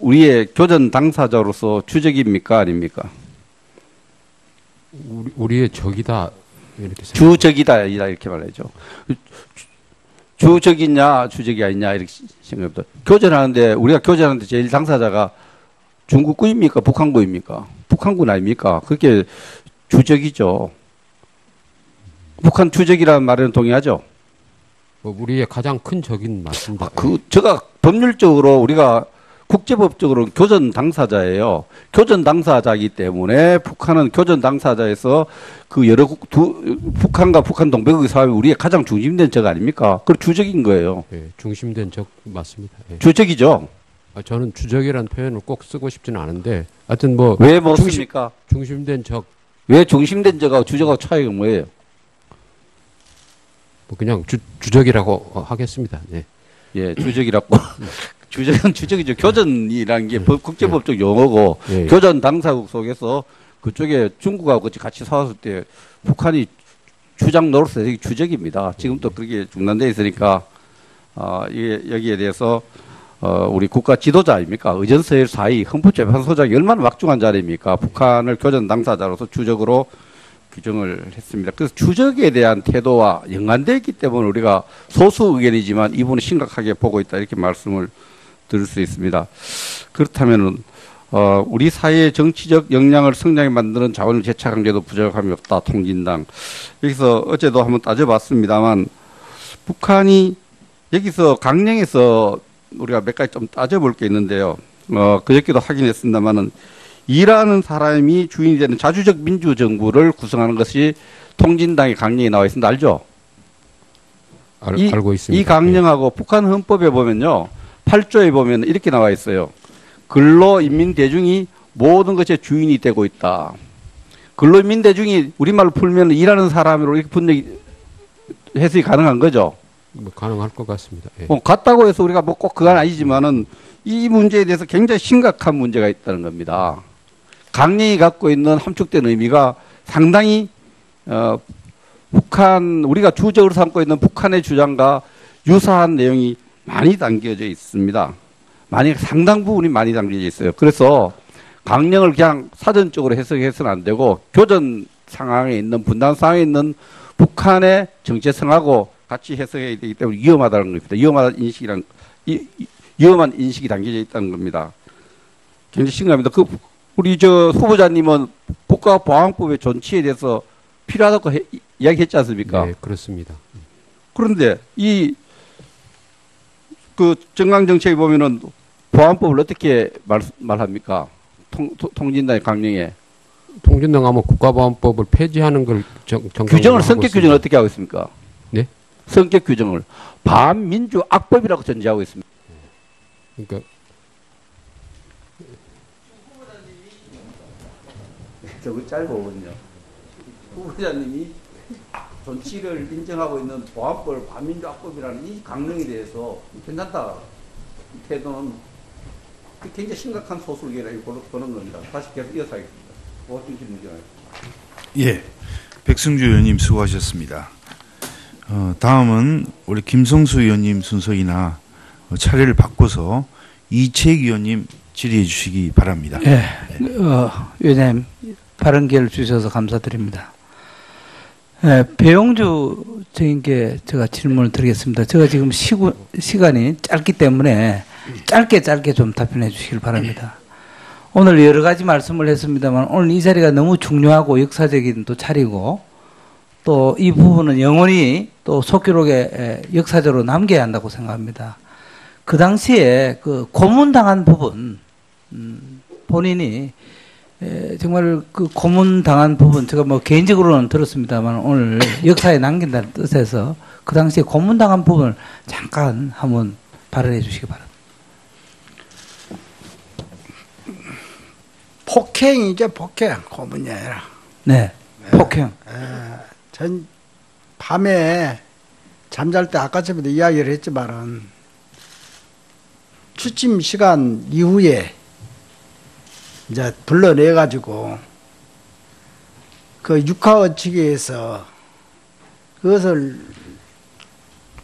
우리의 교전 당사자로서 주적입니까? 아닙니까? 우리의 적이다. 이렇게 주적이다. 이렇게 말하죠. 주적이냐, 주적이 아니냐, 이렇게 생각합니다. 교전하는데, 우리가 교전하는데 제일 당사자가 중국군입니까? 북한군입니까? 북한군 아닙니까? 그렇게 주적이죠. 북한 주적이라는 말에는 동의하죠? 우리의 가장 큰 적인 맞습니다. 제가 법률적으로 우리가 국제법적으로 교전 당사자예요. 교전 당사자이기 때문에 북한은 교전 당사자에서 그 여러 북한과 북한 동맹국의 사업이 우리의 가장 중심된 적 아닙니까? 그 주적인 거예요. 예, 중심된 적 맞습니다. 예. 주적이죠. 저는 주적이라는 표현을 꼭 쓰고 싶지는 않은데, 하여튼 뭐 왜 못 씁니까? 중심된 적. 왜 중심된 적하고 주적하고 차이가 뭐예요? 뭐 그냥 주적이라고 하겠습니다. 네. 예, 주적이라고. 주적은 주적이죠. 교전이라는 게 국제법적 용어고 교전 당사국 속에서 그쪽에 중국하고 같이 싸웠을 때 북한이 주장 노릇해서 이게 주적입니다. 지금도 그렇게 중단돼 있으니까 여기에 대해서 우리 국가 지도자 아닙니까? 의전서열 사이 헌법재판소장이 얼마나 막중한 자리입니까? 북한을 교전 당사자로서 주적으로 규정을 했습니다. 그래서 주적에 대한 태도와 연관되어 있기 때문에 우리가 소수 의견이지만 이분은 심각하게 보고 있다 이렇게 말씀을 드릴 수 있습니다. 그렇다면은 우리 사회의 정치적 역량을 성장에 만드는 자원을 재차강제도 부족함이 없다. 통진당. 여기서 어제도 한번 따져봤습니다만 북한이 여기서 강령에서 우리가 몇 가지 좀 따져볼 게 있는데요. 그저께도 확인했습니다만은 일하는 사람이 주인이 되는 자주적 민주정부를 구성하는 것이 통진당의 강령에 나와 있습니다. 알죠? 알고 있습니다. 이 강령하고 북한 헌법에 보면요. 8조에 보면 이렇게 나와 있어요. 근로인민대중이 모든 것의 주인이 되고 있다. 근로인민대중이 우리말로 풀면 일하는 사람으로 이렇게 분명히 해석이 가능한 거죠. 뭐 가능할 것 같습니다. 예. 같다고 해서 우리가 뭐 꼭 그건 아니지만은 이 문제에 대해서 굉장히 심각한 문제가 있다는 겁니다. 강령이 갖고 있는 함축된 의미가 상당히 우리가 주적으로 삼고 있는 북한의 주장과 유사한 내용이 많이 담겨져 있습니다. 상당 부분이 많이 담겨져 있어요. 그래서 강령을 그냥 사전적으로 해석해서는 안 되고 교전 상황에 있는 분단 상황에 있는 북한의 정체성하고 같이 해석해야 되기 때문에 위험하다는 겁니다. 위험한 인식이 담겨져 있다는 겁니다. 굉장히 심각합니다. 우리 후보자님은 국가보안법의 존치에 대해서 필요하다고 이야기했지 않습니까? 네, 그렇습니다. 그런데 정강정책에 보면은 보안법을 어떻게 말합니까? 통진당의 강령에. 통진당 하면 국가보안법을 폐지하는 걸 규정을 성격 규정을 어떻게 하고 있습니까? 네? 성격 규정을 반민주악법이라고 전제하고 있습니다. 그러니까 저거 짧거든요. 후보자님이 존치를 인정하고 있는 보안법을 반민주악법이라는 이 강령에 대해서 괜찮다. 이 태도는 굉장히 심각한 소수의견이라고 보는 겁니다. 다시 계속 이어서 하겠습니다. 보호중심 문제가. 예, 백승주 의원님 수고하셨습니다. 다음은 우리 김성수 의원님 순서이나 차례를 바꿔서 이채익 의원님 질의해 주시기 바랍니다. 예, 위원님 바른 기회를 주셔서 감사드립니다. 예, 배용주 저인께 제가 질문을 드리겠습니다. 제가 지금 시간이 짧기 때문에 짧게 좀 답변해 주시길 바랍니다. 오늘 여러 가지 말씀을 했습니다만 오늘 이 자리가 너무 중요하고 역사적인 또 자리고 또 이 부분은 영원히 또 속기록에 역사적으로 남겨야 한다고 생각합니다. 그 당시에 그 고문당한 부분, 본인이 정말 그 고문당한 부분, 제가 뭐 개인적으로는 들었습니다만 오늘 역사에 남긴다는 뜻에서 그 당시에 고문당한 부분을 잠깐 한번 발언해 주시기 바랍니다. 폭행이죠, 폭행. 고문이 아니라. 네, 폭행. 전 밤에 잠잘 때 아까처럼도 이야기를 했지만은 취침 시간 이후에 이제 불러내가지고 그 육하원칙에서 그것을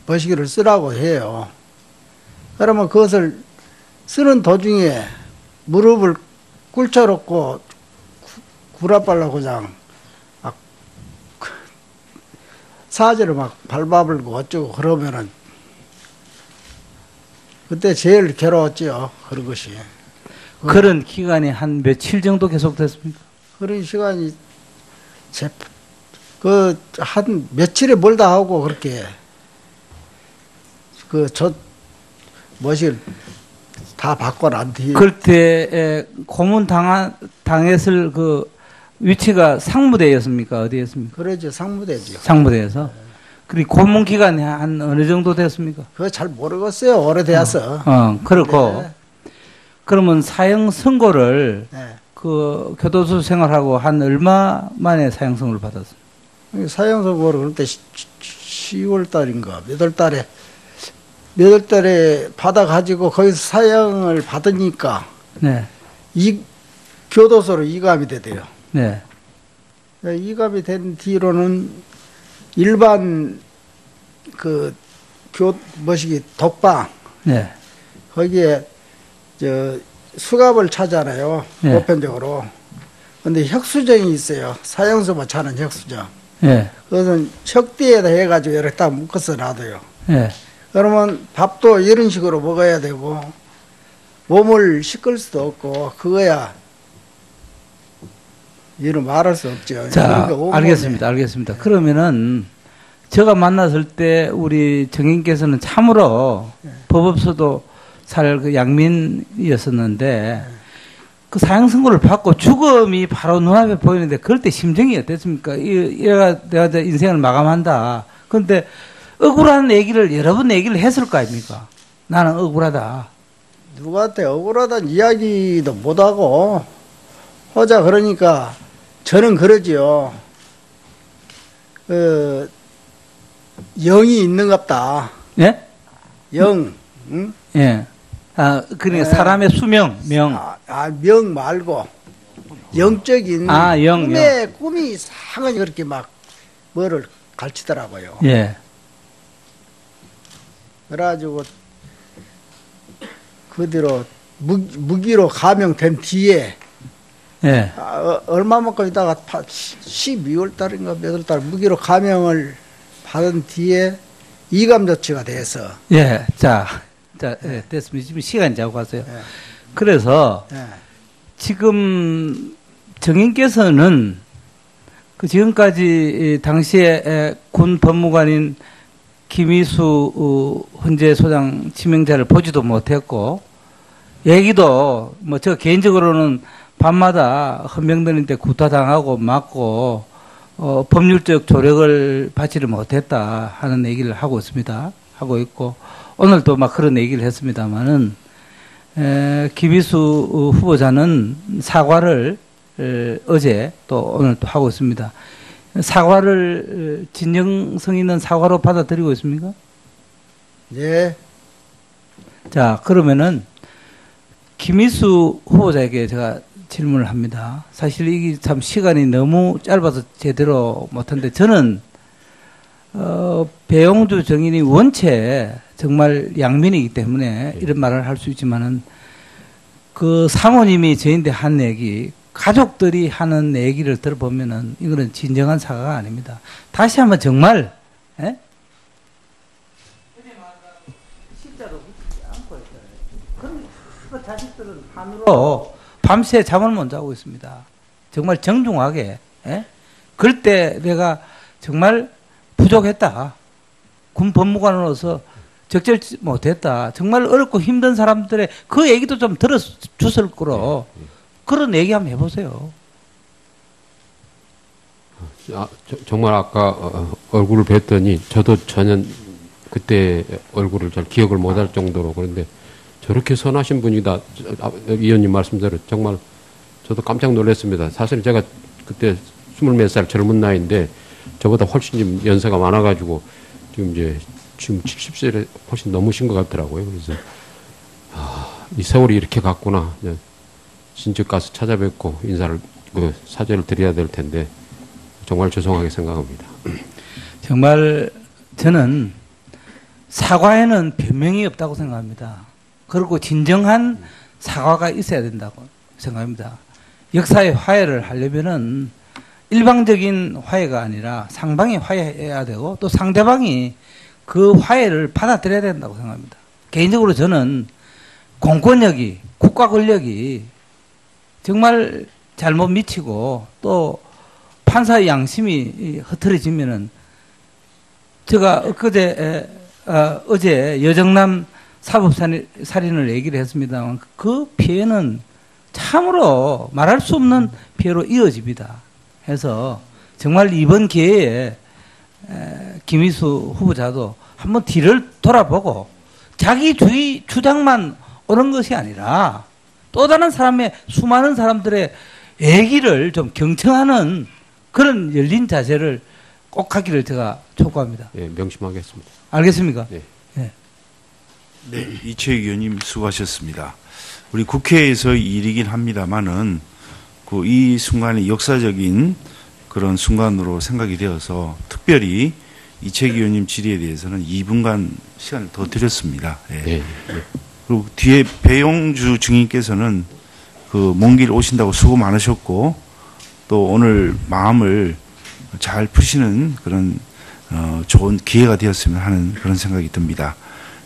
버시기를 쓰라고 해요. 그러면 그것을 쓰는 도중에 무릎을 꿇쳐놓고 구라발로 그냥 막 사지를 막 밟아불고 어쩌고 그러면은 그때 제일 괴로웠죠. 그런 것이. 그런 기간이 한 며칠 정도 계속됐습니까? 그런 시간이 한 며칠에 멀다 하고 그렇게 뭐실 다 받고 난 뒤에. 그때 고문 당했을 그 위치가 상무대였습니까? 어디였습니까? 그러죠. 상무대죠. 상무대에서. 그리고 고문 기간이 한 어느 정도 됐습니까? 그거 잘 모르겠어요. 오래되어서. 그렇고. 네. 그러면 사형 선고를 네. 그 교도소 생활하고 한 얼마 만에 사형 선고를 받았습니까? 사형 선고를 그때 10월 달인가 몇 월 달에 받아가지고 거기서 사형을 받으니까 네. 교도소로 이감이 되대요. 네. 이감이 된 뒤로는 일반 독방 네. 거기에 수갑을 차잖아요. 네. 보편적으로. 근데 혁수정이 있어요. 사형수만 차는 혁수정. 네. 그것은 척대에다 해가지고 이렇게 딱 묶어서 놔둬요. 네. 그러면 밥도 이런 식으로 먹어야 되고 몸을 씻을 수도 없고 그거야 이런 말할 수 없죠. 자, 그러니까 알겠습니다. 그러면은 제가 만났을 때 우리 정인께서는 참으로 법업소도 살 그 양민이었었는데 그 사형 선고를 받고 죽음이 바로 눈앞에 보이는데 그럴 때 심정이 어땠습니까? 내가 인생을 마감한다. 그런데 억울한 얘기를 여러 번 얘기를 했을 거 아닙니까? 나는 억울하다. 누구한테 억울하다는 이야기도 못하고 하자 그러니까 저는 그러지요. 영이 있는갑다. 예? 영. 응? 예. 그러니까 사람의 수명, 명. 명 말고 영적인 꿈이 이상하게 그렇게 막 뭐를 가르치더라고요. 예. 그래가지고 그 뒤로 무기로 감형된 뒤에 예. 얼마만큼 있다가 12월 달인가 몇 월 달 무기로 감형을 받은 뒤에 이감 조치가 돼서 예. 예, 됐습니다. 지금 시간이 자고 가세요. 예. 그래서 예. 지금 정인께서는 그 지금까지 당시에 군 법무관인 김희수 헌재 소장 지명자를 보지도 못했고 얘기도 뭐 저 개인적으로는 밤마다 헌병들한테 구타당하고 맞고 법률적 조력을 받지를 못했다 하는 얘기를 하고 있습니다. 하고 있고 오늘도 막 그런 얘기를 했습니다만은 김희수 후보자는 사과를 어제 또 오늘 또 하고 있습니다. 사과를 진정성 있는 사과로 받아들이고 있습니까? 네. 자, 그러면은 김희수 후보자에게 제가 질문을 합니다. 사실 이게 참 시간이 너무 짧아서 제대로 못한데 저는 배용주 정인이 원체 정말 양민이기 때문에 이런 말을 할 수 있지만은 그 사모님이 저희한테 한 얘기, 가족들이 하는 얘기를 들어보면은 이거는 진정한 사과가 아닙니다. 다시 한번 정말, 예? 실제로 믿지 않고 있어요. 그 자식들은 밤으로 밤새 잠을 못 자고 있습니다. 정말 정중하게, 예? 그럴 때 내가 정말 부족했다. 군 법무관으로서 적절치 못했다. 정말 어렵고 힘든 사람들의 그 얘기도 좀 들어줬을 거로 그런 얘기 한번 해보세요. 정말 아까 얼굴을 뵀더니 저도 전혀 그때 얼굴을 잘 기억을 못할 정도로 그런데 저렇게 선하신 분이다. 위원님 말씀대로 정말 저도 깜짝 놀랐습니다. 사실 제가 그때 24살 젊은 나이인데 저보다 훨씬 좀 연세가 많아가지고 지금 70세를 훨씬 넘으신 것 같더라고요. 그래서 이 세월이 이렇게 갔구나. 진즉 가서 찾아뵙고 인사를 사죄를 드려야 될 텐데 정말 죄송하게 생각합니다. 정말 저는 사과에는 변명이 없다고 생각합니다. 그리고 진정한 사과가 있어야 된다고 생각합니다. 역사의 화해를 하려면은 일방적인 화해가 아니라 상방이 화해해야 되고 또 상대방이 그 화해를 받아들여야 된다고 생각합니다. 개인적으로 저는 공권력이, 국가 권력이 정말 잘못 미치고 또 판사의 양심이 흐트러지면은 제가 어제 여정남 사법살인을 얘기를 했습니다만 그 피해는 참으로 말할 수 없는 피해로 이어집니다. 해서 정말 이번 기회에 김희수 후보자도 한번 뒤를 돌아보고 자기 주장만 옳은 것이 아니라 또 다른 사람의 수많은 사람들의 얘기를 좀 경청하는 그런 열린 자세를 꼭 하기를 제가 촉구합니다. 예, 명심하겠습니다. 알겠습니까? 네. 네. 네, 이채익 의원님 수고하셨습니다. 우리 국회에서 일이긴 합니다만은 이 순간이 역사적인 그런 순간으로 생각이 되어서 특별히 이채익 의원님 질의에 대해서는 2분간 시간을 더 드렸습니다. 예. 네. 그리고 뒤에 배용주 증인께서는 먼 길 오신다고 수고 많으셨고 또 오늘 마음을 잘 푸시는 그런 좋은 기회가 되었으면 하는 그런 생각이 듭니다.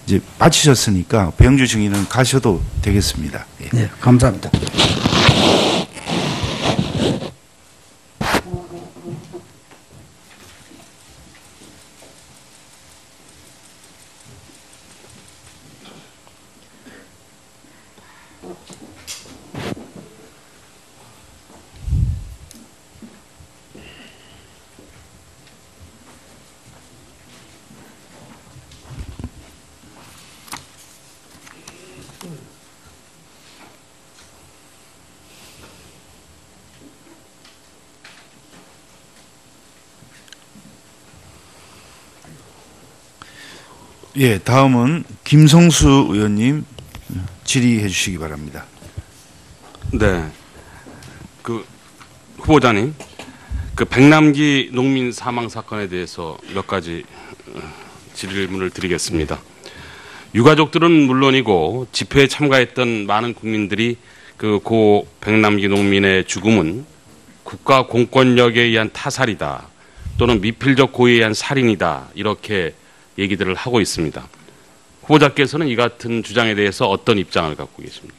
이제 마치셨으니까 배용주 증인은 가셔도 되겠습니다. 예. 네, 감사합니다. 예, 다음은 김성수 의원님 질의해 주시기 바랍니다. 네, 후보자님, 백남기 농민 사망 사건에 대해서 몇 가지 질문을 드리겠습니다. 유가족들은 물론이고 집회에 참가했던 많은 국민들이 고 백남기 농민의 죽음은 국가 공권력에 의한 타살이다 또는 미필적 고의에 의한 살인이다 이렇게 얘기들을 하고 있습니다. 후보자께서는 이 같은 주장에 대해서 어떤 입장을 갖고 계십니까?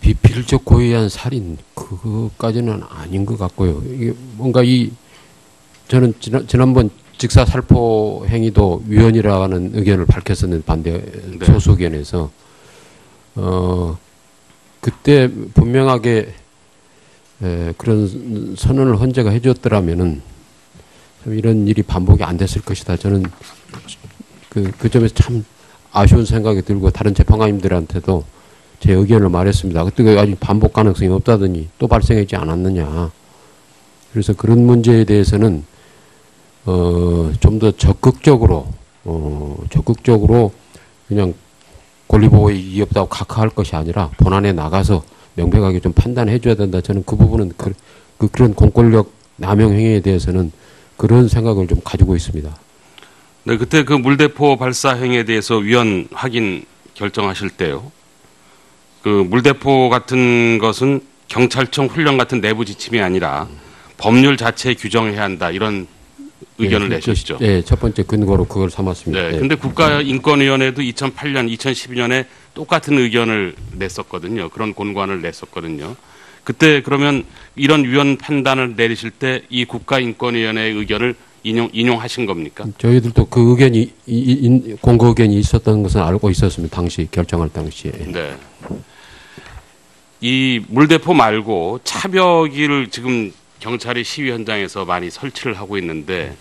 비필적 고의에 의한 살인 그거까지는 아닌 것 같고요. 이게 뭔가 저는 지난번 직사 살포 행위도 위헌이라는 의견을 밝혔었는데 반대 네. 소수 의견에서 그때 분명하게 그런 선언을 헌재가 해줬더라면은 이런 일이 반복이 안 됐을 것이다. 저는 그 점에서 참 아쉬운 생각이 들고 다른 재판관님들한테도 제 의견을 말했습니다. 그때 아직 반복 가능성이 없다더니 또 발생하지 않았느냐. 그래서 그런 문제에 대해서는 좀 더 적극적으로 그냥 권리보호에 이의 없다고 각하할 것이 아니라 본안에 나가서 명백하게 좀 판단해 줘야 된다. 저는 그 부분은 그런 공권력 남용 행위에 대해서는 그런 생각을 좀 가지고 있습니다. 네, 그때 물대포 발사 행위에 대해서 위헌 확인 결정하실 때요. 물대포 같은 것은 경찰청 훈련 같은 내부 지침이 아니라 법률 자체에 규정해야 한다 이런 의견을 내셨죠. 네, 첫 번째 근거로 그걸 삼았습니다. 네, 근데 국가인권위원회도 2008년, 2012년에 똑같은 의견을 냈었거든요. 그런 권고안을 냈었거든요. 그때 그러면 이런 위헌 판단을 내리실 때 이 국가인권위원회의 의견을 인용하신 겁니까? 저희들도 그 의견이 공고 의견이 있었던 것은 알고 있었습니다. 당시 결정할 당시에. 네. 이 물대포 말고 차벽을 지금 경찰이 시위 현장에서 많이 설치를 하고 있는데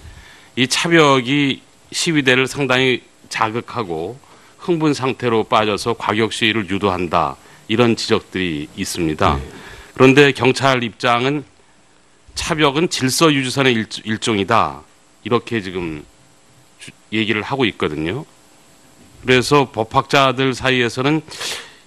이 차벽이 시위대를 상당히 자극하고 흥분 상태로 빠져서 과격 시위를 유도한다 이런 지적들이 있습니다. 네. 그런데 경찰 입장은 차벽은 질서 유지선의 일종이다 이렇게 지금 얘기를 하고 있거든요. 그래서 법학자들 사이에서는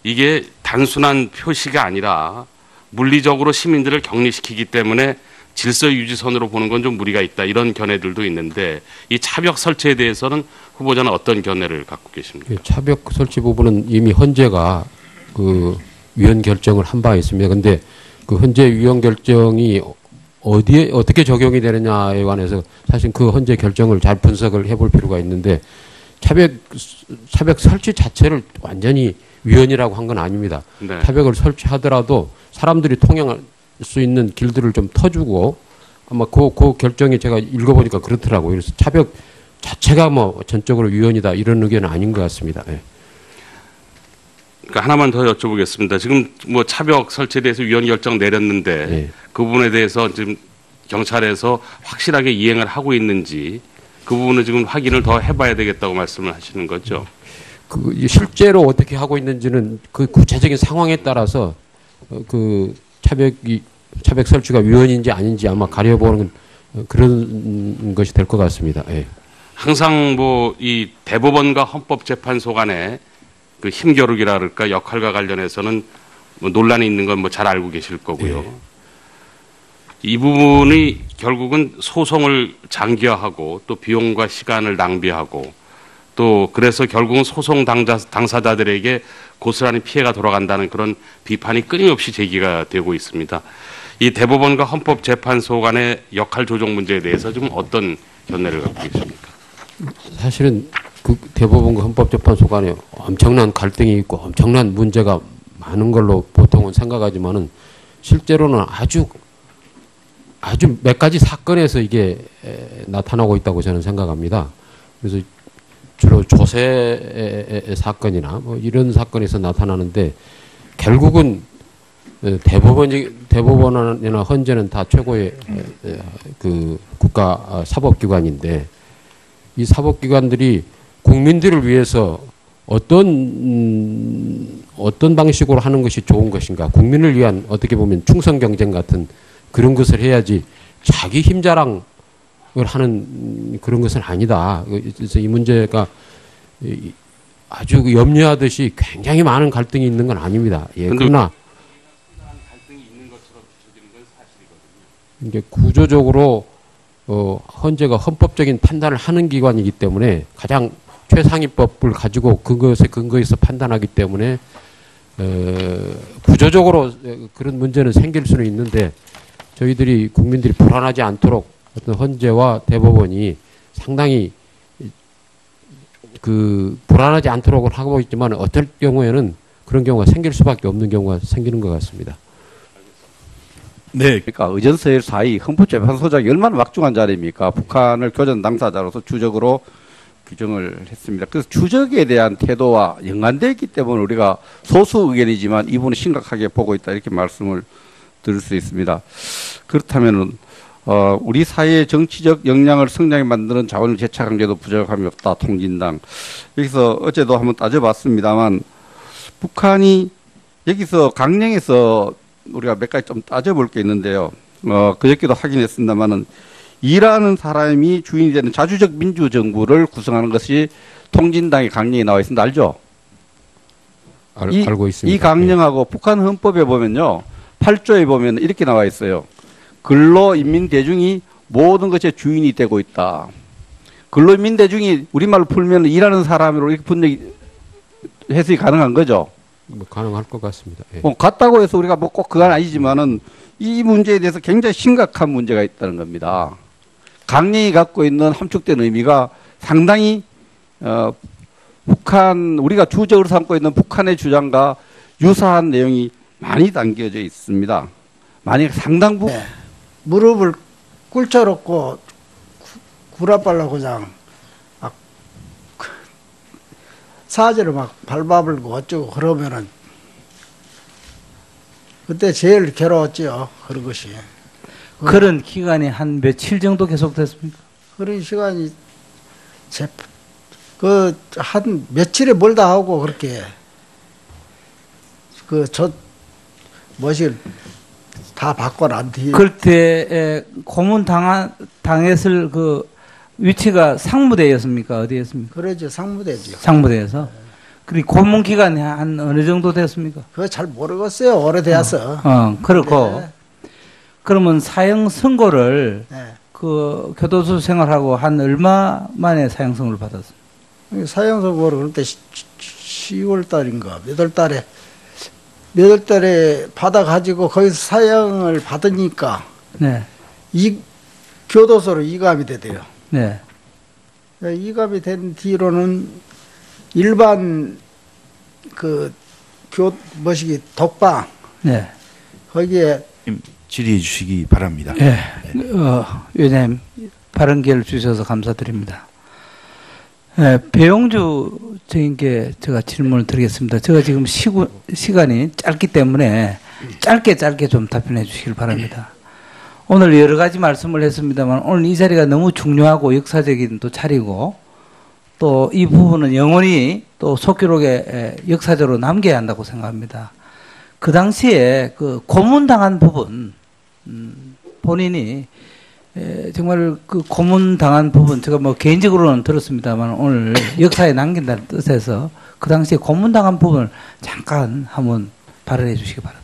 이게 단순한 표시가 아니라 물리적으로 시민들을 격리시키기 때문에 질서 유지선으로 보는 건 좀 무리가 있다 이런 견해들도 있는데 이 차벽 설치에 대해서는 후보자는 어떤 견해를 갖고 계십니까? 차벽 설치 부분은 이미 헌재가 그 위헌 결정을 한 바 있습니다. 근데 그 헌재 위헌 결정이 어디에 어떻게 적용이 되느냐에 관해서 사실 그 헌재 결정을 잘 분석을 해볼 필요가 있는데 차벽 설치 자체를 완전히 위헌이라고 한 건 아닙니다. 네. 차벽을 설치하더라도 사람들이 통행할 수 있는 길들을 좀 터주고 아마 그 결정이 제가 읽어보니까 그렇더라고요. 그래서 차벽 자체가 뭐 전적으로 위헌이다 이런 의견은 아닌 것 같습니다. 네. 그러니까 하나만 더 여쭤보겠습니다. 지금 뭐 차벽 설치에 대해서 위헌 결정 내렸는데 네. 그 부분에 대해서 지금 경찰에서 확실하게 이행을 하고 있는지 그 부분은 지금 확인을 더 해봐야 되겠다고 말씀을 하시는 거죠. 그 실제로 어떻게 하고 있는지는 그 구체적인 상황에 따라서 그 차벽 설치가 위헌인지 아닌지 아마 가려보는 그런 것이 될 것 같습니다. 예. 항상 뭐 이 대법원과 헌법재판소 간의 그 힘겨루기라 그럴까 역할과 관련해서는 뭐 논란이 있는 건 뭐 잘 알고 계실 거고요. 예. 이 부분이 결국은 소송을 장기화하고 또 비용과 시간을 낭비하고 또 그래서 결국은 소송 당사자들에게 고스란히 피해가 돌아간다는 그런 비판이 끊임없이 제기가 되고 있습니다. 이 대법원과 헌법재판소 간의 역할 조정 문제에 대해서 좀 어떤 견해를 갖고 계십니까? 사실은 그 대법원과 헌법재판소 간에 엄청난 갈등이 있고 엄청난 문제가 많은 걸로 보통은 생각하지만은 실제로는 아주 몇 가지 사건에서 이게 나타나고 있다고 저는 생각합니다. 그래서 주로 조세 사건이나 뭐 이런 사건에서 나타나는데 결국은 대법원이나 헌재는 다 최고의 그 국가 사법기관인데 이 사법기관들이 국민들을 위해서 어떤 방식으로 하는 것이 좋은 것인가 국민을 위한 어떻게 보면 충성 경쟁 같은 그런 것을 해야지 자기 힘자랑을 하는 그런 것은 아니다. 그래서 이 문제가 아주 염려하듯이 굉장히 많은 갈등이 있는 건 아닙니다. 예, 그러나 이게 구조적으로 헌재가 헌법적인 판단을 하는 기관이기 때문에 가장 최상위법을 가지고 그것에 근거해서 판단하기 때문에 구조적으로 그런 문제는 생길 수는 있는데 저희들이 국민들이 불안하지 않도록 어떤 헌재와 대법원이 상당히 그 불안하지 않도록 하고 있지만 어떨 경우에는 그런 경우가 생길 수밖에 없는 경우가 생기는 것 같습니다. 네. 그러니까 의전서열 사이 헌법재판소장이 얼마나 막중한 자리입니까? 북한을 교전 당사자로서 주적으로 규정을 했습니다. 그래서 주적에 대한 태도와 연관되어 있기 때문에 우리가 소수 의견이지만 이분은 심각하게 보고 있다 이렇게 말씀을 드릴 수 있습니다. 그렇다면은 우리 사회의 정치적 역량을 성장에 만드는 자원을 재창한 게도 부족함이 없다. 통진당. 여기서 어제도 한번 따져봤습니다만 북한이 여기서 강령에서 우리가 몇 가지 좀 따져볼 게 있는데요. 그저께도 확인했습니다만은 일하는 사람이 주인이 되는 자주적 민주정부를 구성하는 것이 통진당의 강령에 나와 있습니다. 알죠? 알고 있습니다. 이 강령하고 북한 헌법에 보면요. 8조에 보면 이렇게 나와 있어요. 근로인민대중이 모든 것의 주인이 되고 있다. 근로인민대중이 우리말로 풀면 일하는 사람으로 이렇게 분명히 해석이 가능한 거죠. 뭐 가능할 것 같습니다. 예. 같다고 해서 우리가 뭐 꼭 그건 아니지만은 이 문제에 대해서 굉장히 심각한 문제가 있다는 겁니다. 강령이 갖고 있는 함축된 의미가 상당히 북한 우리가 주적으로 삼고 있는 북한의 주장과 유사한 내용이 많이 담겨져 있습니다. 만약 상당 부분 무릎을 꿇쳐놓고 구라빨라 그냥 막 사지를 막 밟아불고 어쩌고 그러면은 그때 제일 괴로웠지요. 그런 것이. 그런 기간이 한 며칠 정도 계속됐습니까? 그런 시간이 한 며칠에 멀다 하고 그렇게 다 받고 난 뒤에. 그때 고문 당했을 그 위치가 상무대였습니까? 어디였습니까? 그러죠. 상무대죠. 상무대에서. 그리고 고문 기간이 한 어느 정도 됐습니까? 그거 잘 모르겠어요. 오래되어서. 그렇고. 네. 그러면 사형 선고를 네. 그 교도소 생활하고 한 얼마 만에 사형 선고를 받았습니까? 사형 선고를 그때 10월 달인가 몇 월 달에 받아가지고 거기서 사형을 받으니까 네. 이 교도소로 이감이 되대요. 네. 이감이 된 뒤로는 일반 뭐시기 독방 네. 거기에 질의해 주시기 바랍니다. 예. 위원님 바른 기회를 주셔서 감사드립니다. 예, 배용주 증인께 제가 질문을 드리겠습니다. 제가 지금 시간이 짧기 때문에 짧게 좀 답변해 주시길 바랍니다. 오늘 여러 가지 말씀을 했습니다만 오늘 이 자리가 너무 중요하고 역사적인 또 자리고 또 이 부분은 영원히 또 속기록에 역사적으로 남겨야 한다고 생각합니다. 그 당시에 그 고문당한 부분, 본인이 정말 그 고문당한 부분, 제가 뭐 개인적으로는 들었습니다만 오늘 역사에 남긴다는 뜻에서 그 당시에 고문당한 부분을 잠깐 한번 발언해 주시기 바랍니다.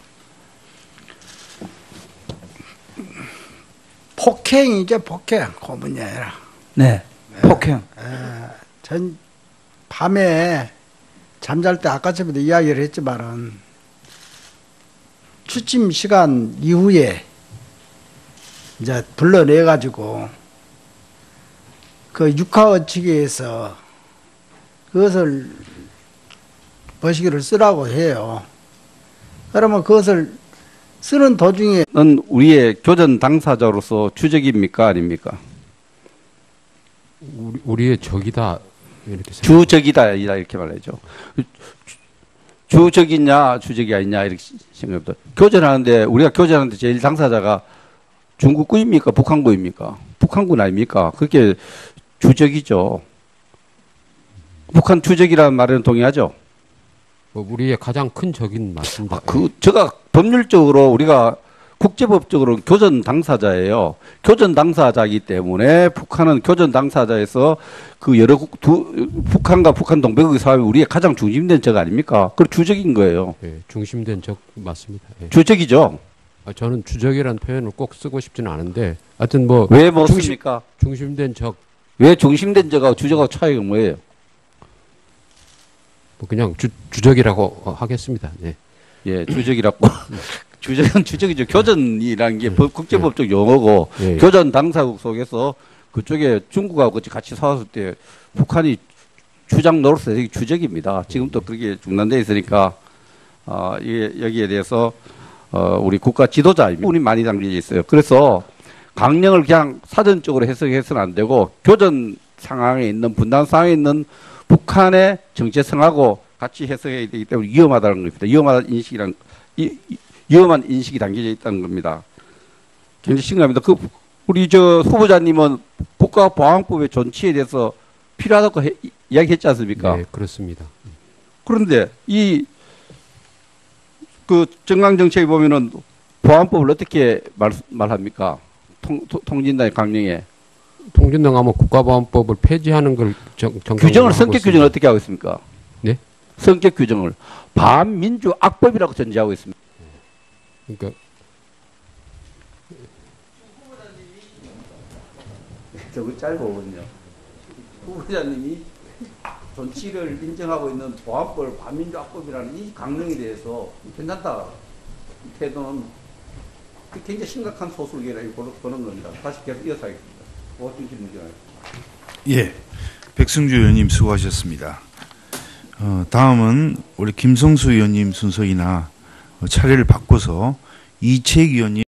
폭행이죠, 폭행. 고문이 아니라. 네, 폭행. 전 밤에 잠잘 때 아까처럼도 이야기를 했지만은 취침 시간 이후에 이제 불러내가지고 그 육하원칙에서 그것을 버시기를 쓰라고 해요. 그러면 그것을 쓰는 도중에 는 우리의 교전 당사자로서 주적입니까 아닙니까? 우리의 적이다 이렇게 주적이다 이렇게 말하죠. 주적이냐 주적이 아니냐 이렇게 생각합니다. 교전하는데 우리가 교전하는데 제일 당사자가 중국군입니까 북한군입니까? 북한군 아닙니까? 그게 주적이죠. 북한 주적이라는 말에는 동의하죠. 우리의 가장 큰 적인 맞습니다. 제가 법률적으로 우리가 국제법적으로 교전 당사자예요. 교전 당사자이기 때문에 북한은 교전 당사자에서 그 북한과 북한 동백의 사업이 우리의 가장 중심된 적 아닙니까? 그 주적인 거예요. 예, 중심된 적 맞습니다. 예. 주적이죠. 저는 주적이라는 표현을 꼭 쓰고 싶지는 않은데, 하여튼 뭐 왜 못 씁니까? 중심된 적. 왜 중심된 적하고 주적하고 차이가 뭐예요? 뭐 그냥 주적이라고 하겠습니다. 네. 예, 주적이라고. 주적은 주적이죠. 교전이라는 게 국제법적 용어고 교전 당사국 속에서 그쪽에 중국하고 같이 싸웠을 때 북한이 주장 노릇해서 이게 주적입니다. 지금 또 그렇게 중단돼 있으니까 여기에 대해서 우리 국가 지도자 부분이 많이 담겨져 있어요. 그래서 강령을 그냥 사전적으로 해석해서는 안 되고 교전 상황에 있는 분단 상황에 있는 북한의 정체성하고 같이 해석해야 되기 때문에 위험하다는 겁니다. 위험한 인식이 담겨져 있다는 겁니다. 굉장히 심각합니다. 우리 후보자님은 국가보안법의 존치에 대해서 필요하다고 이야기했지 않습니까? 네, 그렇습니다. 그런데 정강정책에 보면은 보안법을 어떻게 말합니까? 통진당의 강령에. 통진당 하면 국가보안법을 폐지하는 걸 규정을 성격 규정을 어떻게 하고 있습니까? 네? 성격 규정을 반민주 악법이라고 전제하고 있습니다. 그러니까 저거 짧거든요. 후보자님이 존치를 인정하고 있는 보안법을 반민주 악법이라는 이 강령에 대해서 괜찮다 이 태도는 굉장히 심각한 소설계라고 보는 겁니다. 다시 계속 이어서 하겠습니다. 중심 문제가. 예, 백승주 의원님 수고하셨습니다. 다음은 우리 김성수 의원님 순서이나 차례를 바꿔서 이채익 의원님.